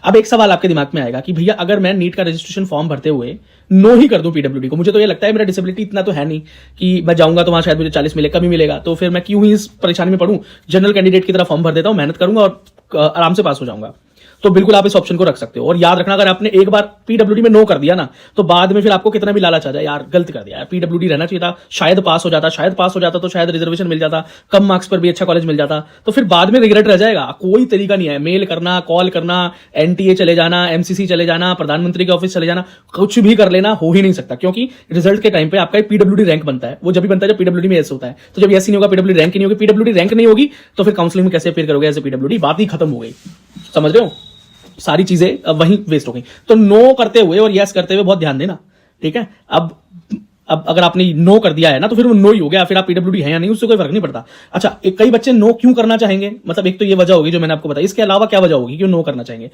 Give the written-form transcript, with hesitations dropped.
अब एक सवाल आपके दिमाग में आएगा कि भैया अगर मैं नीट का रजिस्ट्रेशन फॉर्म भरते हुए नो ही कर दूं पीडब्ल्यूडी को, मुझे तो ये लगता है मेरा डिसेबिलिटी इतना तो है नहीं कि मैं जाऊंगा तो वहां शायद मुझे 40 मिले, कम ही मिलेगा, तो फिर मैं क्यों ही इस परेशानी में पढ़ूं, जनरल कैंडिडेट की तरह फॉर्म भर देता हूं, मेहनत करूंगा और आराम से पास हो जाऊंगा। तो बिल्कुल आप इस ऑप्शन को रख सकते हो। और याद रखना, अगर आपने एक बार पीडब्ल्यूडी में नो कर दिया ना, तो बाद में फिर आपको कितना भी लालच आ जाए, यार गलत कर दिया, यार पीडब्ल्यूडी रहना चाहिए था, शायद पास हो जाता, तो शायद रिजर्वेशन मिल जाता, कम मार्क्स पर भी अच्छा कॉलेज मिल जाता, तो फिर बाद में रिग्रेट रह जाएगा। कोई तरीका नहीं है, मेल करना, कॉल करना, एनटीए चले जाना, एमसीसी चले जाना, प्रधानमंत्री के ऑफिस चले जाना, कुछ भी कर लेना, हो ही नहीं सकता, क्योंकि रिजल्ट के टाइम पे आपका पीडब्ल्यूडी रैंक बनता है। वो जब भी बनता है जब पीडब्ल्यूडी में एस होता है। तो जब एस नहीं होगा, पीडब्ल्यूडी रैंक नहीं होगी, पीडब्ल्यूडी रैंक नहीं होगी, तो फिर काउंसलिंग में कैसे अपेयर करोगे एज ए पीडब्ल्यूडी, बात ही खत्म हो गई। समझ रहे हो, सारी चीजें वहीं वेस्ट हो गई। तो नो करते हुए और यस करते हुए बहुत ध्यान देना, ठीक है। अब अगर आपने नो कर दिया है ना, तो फिर वो नो ही हो गया, फिर आप पीडब्ल्यूडी है या नहीं उससे कोई फर्क नहीं पड़ता। अच्छा, कई बच्चे नो क्यों करना चाहेंगे, मतलब एक तो ये वजह होगी जो मैंने आपको बताई, इसके अलावा क्या वजह होगी क्यों नो करना चाहेंगे।